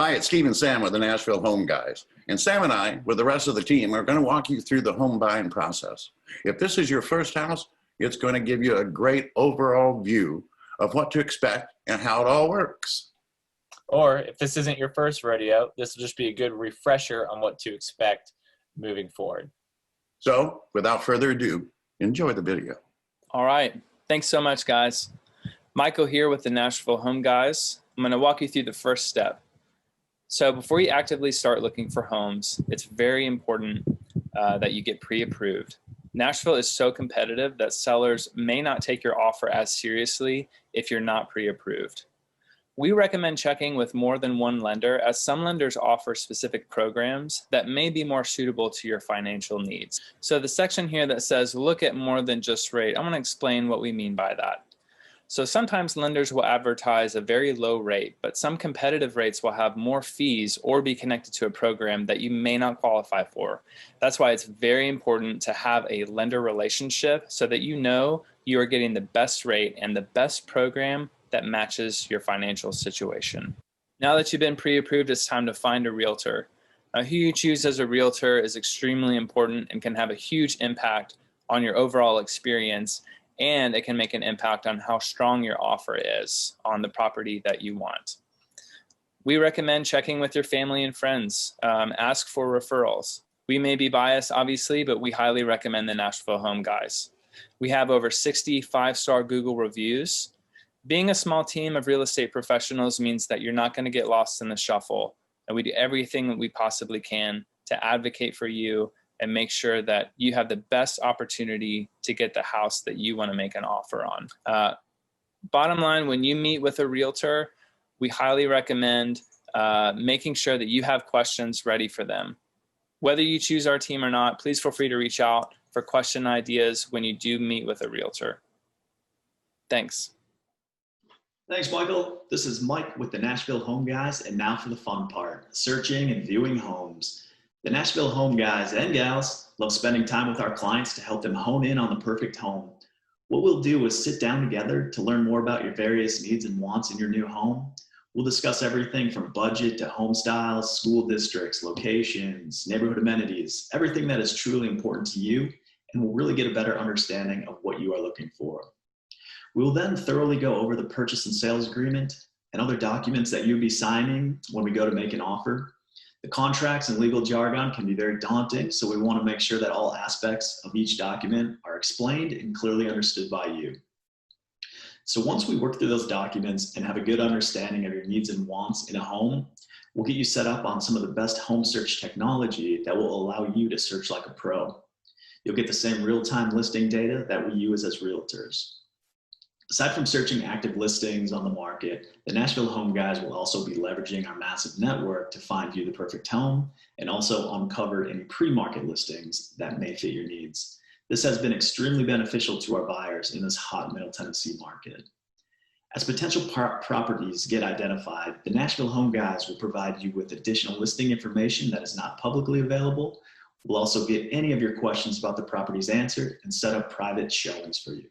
Hi, it's Steve and Sam with the Nashville Home Guys. And Sam and I, with the rest of the team, are going to walk you through the home buying process. If this is your first house, it's going to give you a great overall view of what to expect and how it all works. Or if this isn't your first rodeo, this will just be a good refresher on what to expect moving forward. So, without further ado, enjoy the video. All right. Thanks so much, guys. Michael here with the Nashville Home Guys. I'm going to walk you through the first step. So before you actively start looking for homes, it's very important that you get pre-approved. Nashville is so competitive that sellers may not take your offer as seriously if you're not pre-approved. We recommend checking with more than one lender, as some lenders offer specific programs that may be more suitable to your financial needs. So the section here that says look at more than just rate, I'm going to explain what we mean by that. So sometimes lenders will advertise a very low rate, but some competitive rates will have more fees or be connected to a program that you may not qualify for. That's why it's very important to have a lender relationship so that you know you are getting the best rate and the best program that matches your financial situation. Now that you've been pre-approved, it's time to find a realtor. Now, who you choose as a realtor is extremely important and can have a huge impact on your overall experience, and it can make an impact on how strong your offer is on the property that you want. We recommend checking with your family and friends. Ask for referrals. We may be biased, obviously, but we highly recommend the Nashville Home Guys. We have over 60 5-star Google reviews. Being a small team of real estate professionals means that you're not going to get lost in the shuffle, and we do everything that we possibly can to advocate for you and make sure that you have the best opportunity to get the house that you want to make an offer on. Bottom line, when you meet with a realtor, we highly recommend making sure that you have questions ready for them. Whether you choose our team or not, please feel free to reach out for question ideas when you do meet with a realtor. Thanks. Thanks, Michael. This is Mike with the Nashville Home Guys, and now for the fun part, searching and viewing homes. The Nashville Home Guys and Gals love spending time with our clients to help them hone in on the perfect home. What we'll do is sit down together to learn more about your various needs and wants in your new home. We'll discuss everything from budget to home styles, school districts, locations, neighborhood amenities, everything that is truly important to you, and we'll really get a better understanding of what you are looking for. We will then thoroughly go over the purchase and sales agreement and other documents that you'll be signing when we go to make an offer. The contracts and legal jargon can be very daunting, so we want to make sure that all aspects of each document are explained and clearly understood by you. So once we work through those documents and have a good understanding of your needs and wants in a home, we'll get you set up on some of the best home search technology that will allow you to search like a pro. You'll get the same real-time listing data that we use as realtors. Aside from searching active listings on the market, the Nashville Home Guys will also be leveraging our massive network to find you the perfect home and also uncover any pre-market listings that may fit your needs. This has been extremely beneficial to our buyers in this hot Middle Tennessee market. As potential properties get identified, the Nashville Home Guys will provide you with additional listing information that is not publicly available. We'll also get any of your questions about the properties answered and set up private showings for you.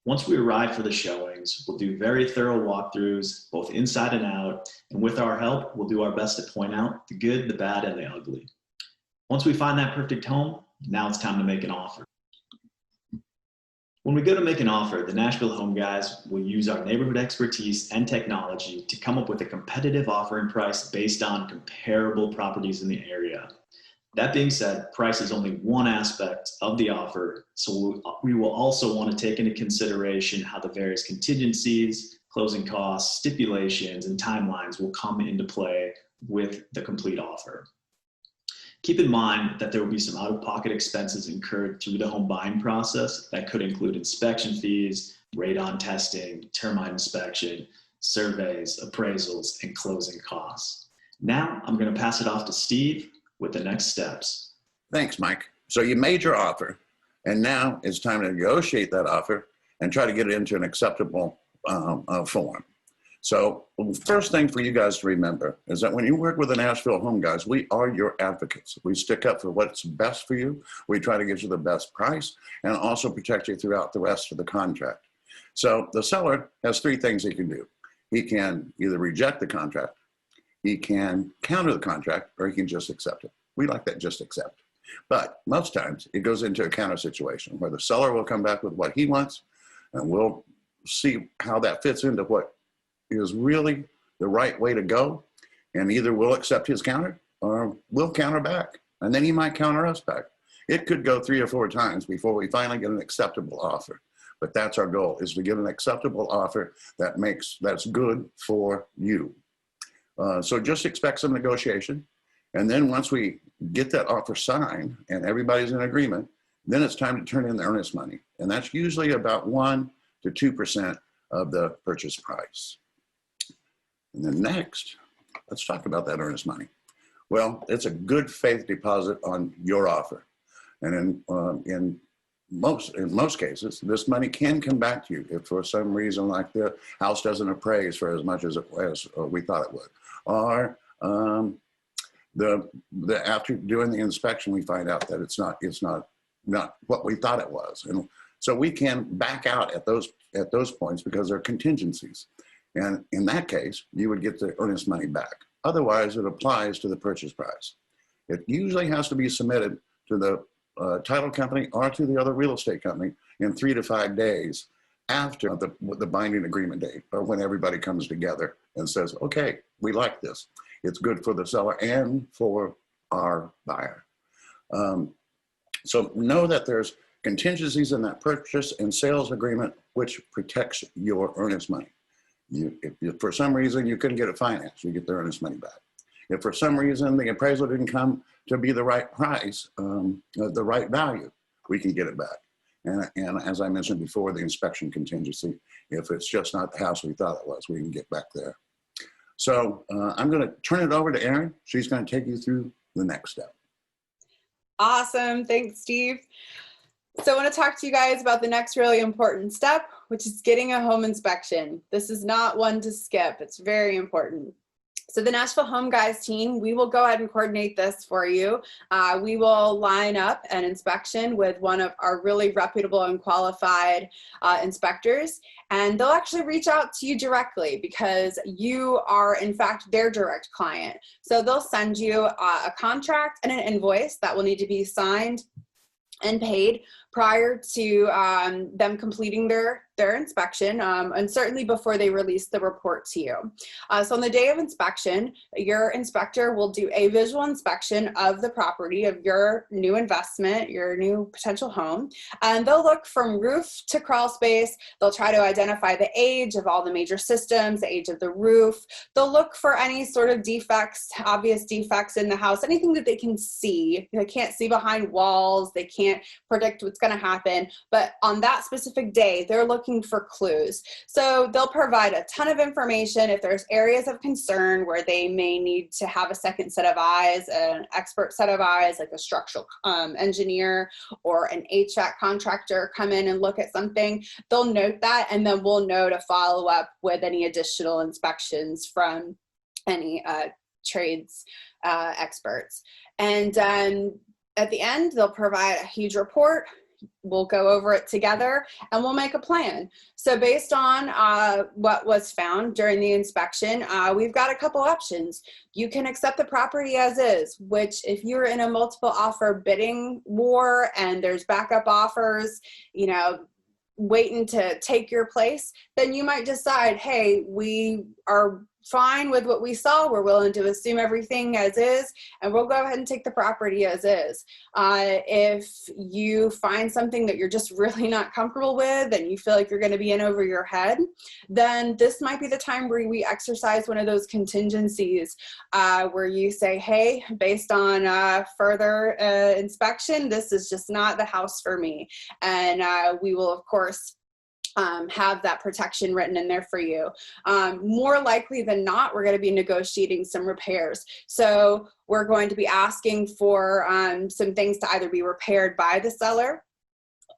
Once we arrive for the showings, we'll do very thorough walkthroughs, both inside and out, and with our help, we'll do our best to point out the good, the bad, and the ugly. Once we find that perfect home, now it's time to make an offer. When we go to make an offer, the Nashville Home Guys will use our neighborhood expertise and technology to come up with a competitive offering price based on comparable properties in the area. That being said, price is only one aspect of the offer, so we will also want to take into consideration how the various contingencies, closing costs, stipulations, and timelines will come into play with the complete offer. Keep in mind that there will be some out-of-pocket expenses incurred through the home buying process that could include inspection fees, radon testing, termite inspection, surveys, appraisals, and closing costs. Now, I'm going to pass it off to Steve with the next steps. Thanks, Mike. So you made your offer, and now it's time to negotiate that offer and try to get it into an acceptable form. So first thing for you guys to remember is that when you work with the Nashville Home Guys, we are your advocates. We stick up for what's best for you. We try to get you the best price and also protect you throughout the rest of the contract. So the seller has three things he can do. He can either reject the contract, he can counter the contract or he can just accept it. We like that just accept. But most times it goes into a counter situation where the seller will come back with what he wants, and we'll see how that fits into what is really the right way to go. And either we'll accept his counter or we'll counter back. And then he might counter us back. It could go 3 or 4 times before we finally get an acceptable offer. But that's our goal, is to get an acceptable offer that's good for you. So just expect some negotiation. And then once we get that offer signed and everybody's in agreement, then it's time to turn in the earnest money. And that's usually about 1 to 2% of the purchase price. And then next, let's talk about that earnest money. Well, it's a good faith deposit on your offer. And in most cases, this money can come back to you if for some reason, like the house doesn't appraise for as much as we thought it would, or after doing the inspection, we find out that it's not what we thought it was, and so we can back out at those points because they're contingencies, and in that case, you would get the earnest money back. Otherwise, it applies to the purchase price. It usually has to be submitted to the title company or to the other real estate company in 3 to 5 days after the binding agreement date, or when everybody comes together and says, okay, we like this. It's good for the seller and for our buyer. So know that there's contingencies in that purchase and sales agreement which protects your earnest money. If for some reason you couldn't get it financed, you get the earnest money back. If for some reason the appraisal didn't come to be the right price, the right value, we can get it back. And as I mentioned before, the inspection contingency, if it's just not the house we thought it was, we can get back there. So I'm going to turn it over to Erin. She's going to take you through the next step. Awesome. Thanks, Steve. So I want to talk to you guys about the next really important step, which is getting a home inspection. This is not one to skip. It's very important. So the Nashville Home Guys team, we will go ahead and coordinate this for you. We will line up an inspection with one of our really reputable and qualified inspectors, and they'll actually reach out to you directly because you are in fact their direct client. So they'll send you a contract and an invoice that will need to be signed and paid prior to them completing their inspection, and certainly before they release the report to you. So on the day of inspection, your inspector will do a visual inspection of the property of your new investment, your new potential home, and they'll look from roof to crawl space. They'll try to identify the age of all the major systems, the age of the roof. They'll look for any sort of defects, obvious defects in the house, anything that they can see. They can't see behind walls. They can't predict what's going to happen, but on that specific day, they're looking for clues. So they'll provide a ton of information if there's areas of concern where they may need to have a second set of eyes, an expert set of eyes, like a structural engineer or an HVAC contractor come in and look at something. They'll note that, and then we'll know to follow up with any additional inspections from any trades experts. And at the end, they'll provide a huge report. We'll go over it together and we'll make a plan. So based on what was found during the inspection, we've got a couple options. You can accept the property as is, which if you're in a multiple offer bidding war and there's backup offers, you know, waiting to take your place, then you might decide, hey, we are fine with what we saw. We're willing to assume everything as is, and we'll go ahead and take the property as is. If you find something that you're just really not comfortable with and you feel like you're going to be in over your head, then this might be the time where we exercise one of those contingencies where you say, hey, based on further inspection, this is just not the house for me. And we will, of course, have that protection written in there for you. More likely than not, we're going to be negotiating some repairs. So we're going to be asking for some things to either be repaired by the seller,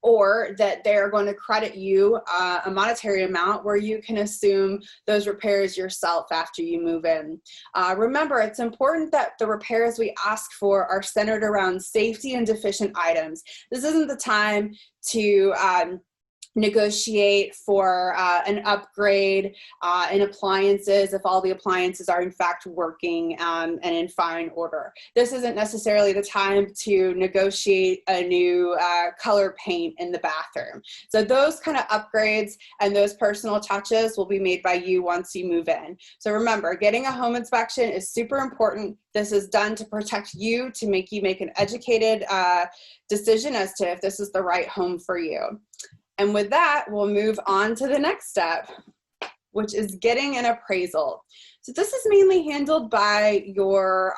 or that they're going to credit you a monetary amount where you can assume those repairs yourself after you move in. Remember, it's important that the repairs we ask for are centered around safety and deficient items. This isn't the time to negotiate for an upgrade in appliances if all the appliances are in fact working and in fine order. This isn't necessarily the time to negotiate a new color paint in the bathroom. So those kind of upgrades and those personal touches will be made by you once you move in. So remember, getting a home inspection is super important. This is done to protect you, to make you make an educated decision as to if this is the right home for you. And with that, we'll move on to the next step, which is getting an appraisal. So this is mainly handled by your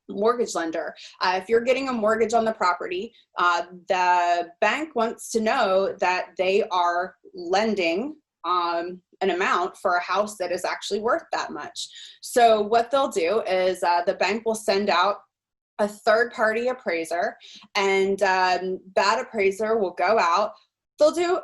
mortgage lender. If you're getting a mortgage on the property, the bank wants to know that they are lending an amount for a house that is actually worth that much. So what they'll do is the bank will send out a third-party appraiser, and that appraiser will go out. They'll do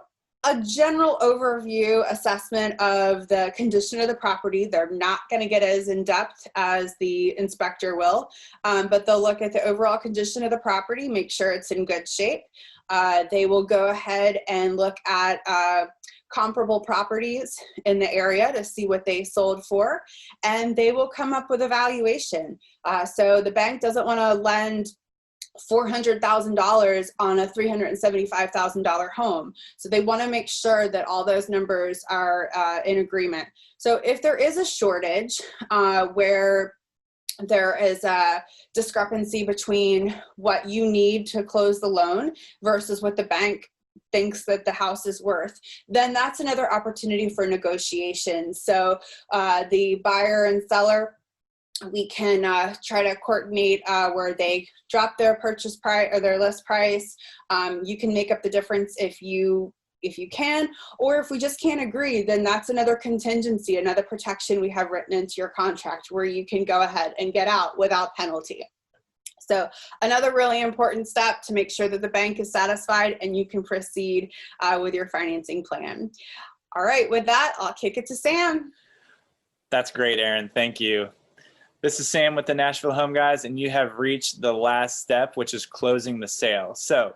a general overview assessment of the condition of the property. They're not going to get as in-depth as the inspector will, but they'll look at the overall condition of the property, make sure it's in good shape. They will go ahead and look at comparable properties in the area to see what they sold for, and they will come up with a valuation. So the bank doesn't want to lend $400,000 on a $375,000 home. So they want to make sure that all those numbers are in agreement. So if there is a shortage where there is a discrepancy between what you need to close the loan versus what the bank thinks that the house is worth, then that's another opportunity for negotiation. So the buyer and seller, we can try to coordinate where they drop their purchase price or their list price. You can make up the difference if you can, or if we just can't agree, then that's another contingency, another protection we have written into your contract where you can go ahead and get out without penalty. So another really important step to make sure that the bank is satisfied and you can proceed with your financing plan. All right, with that, I'll kick it to Sam. That's great, Erin. Thank you. This is Sam with the Nashville Home Guys, and you have reached the last step, which is closing the sale. So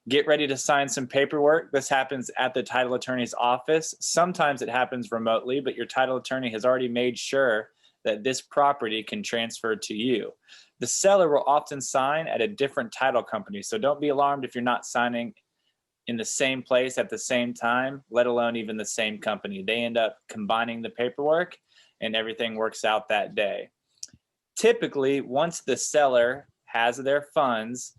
get ready to sign some paperwork. This happens at the title attorney's office. Sometimes it happens remotely, but your title attorney has already made sure that this property can transfer to you. The seller will often sign at a different title company, so don't be alarmed if you're not signing in the same place at the same time, let alone even the same company. They end up combining the paperwork and everything works out that day. Typically, once the seller has their funds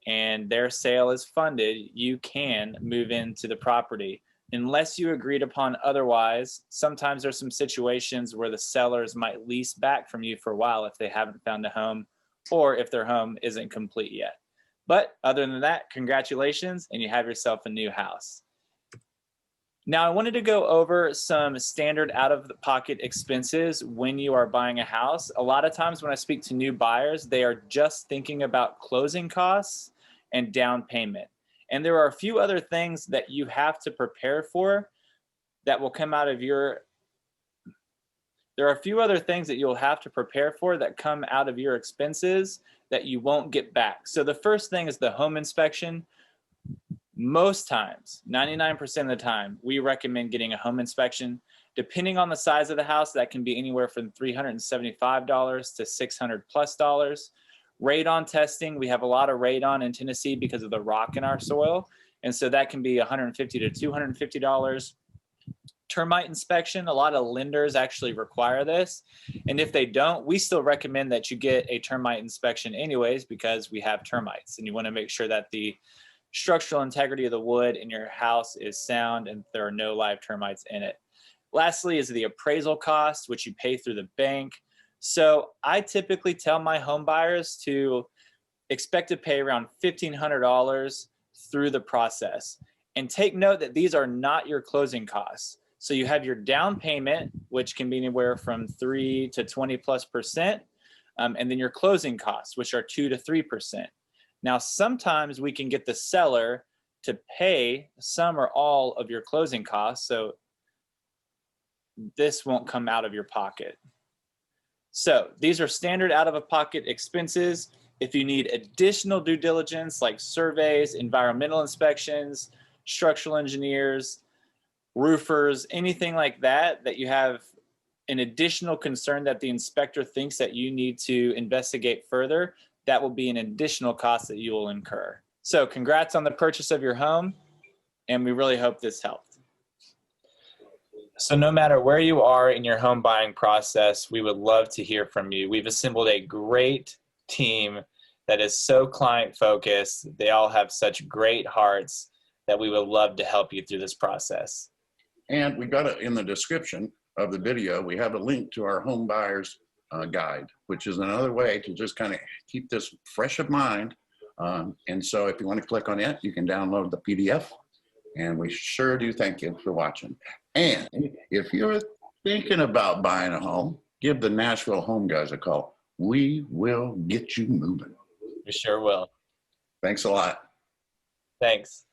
and their sale is funded, you can move into the property. Unless you agreed upon otherwise, sometimes there's some situations where the sellers might lease back from you for a while if they haven't found a home or if their home isn't complete yet. But other than that, congratulations, and you have yourself a new house. Now, I wanted to go over some standard out-of-the-pocket expenses when you are buying a house. A lot of times when I speak to new buyers, they are just thinking about closing costs and down payment. And there are a few other things that you have to prepare for that will come out of your you'll have to prepare for that come out of your expenses that you won't get back. So the first thing is the home inspection. Most times, 99% of the time, we recommend getting a home inspection. Depending on the size of the house, that can be anywhere from $375 to $600+. Radon testing, we have a lot of radon in Tennessee because of the rock in our soil, and so that can be $150 to $250. Termite inspection, a lot of lenders actually require this, and if they don't, we still recommend that you get a termite inspection anyways because we have termites, and you want to make sure that the structural integrity of the wood in your house is sound and there are no live termites in it. Lastly is the appraisal cost, which you pay through the bank. So I typically tell my home buyers to expect to pay around $1,500 through the process. And take note that these are not your closing costs. So you have your down payment, which can be anywhere from 3 to 20+%, and then your closing costs, which are 2 to 3%. Now, sometimes we can get the seller to pay some or all of your closing costs, so this won't come out of your pocket. So these are standard out-of-pocket expenses. If you need additional due diligence like surveys, environmental inspections, structural engineers, roofers, anything like that, that you have an additional concern that the inspector thinks that you need to investigate further, that will be an additional cost that you will incur. So congrats on the purchase of your home, and we really hope this helped. So no matter where you are in your home buying process, we would love to hear from you. We've assembled a great team that is so client focused. They all have such great hearts that we would love to help you through this process. And we got it in the description of the video. We have a link to our home buyers guide, which is another way to just kind of keep this fresh of mind. And so if you want to click on it, you can download the PDF. And we sure do thank you for watching. And if you're thinking about buying a home, give the Nashville Home Guys a call. We will get you moving. We sure will. Thanks a lot. Thanks.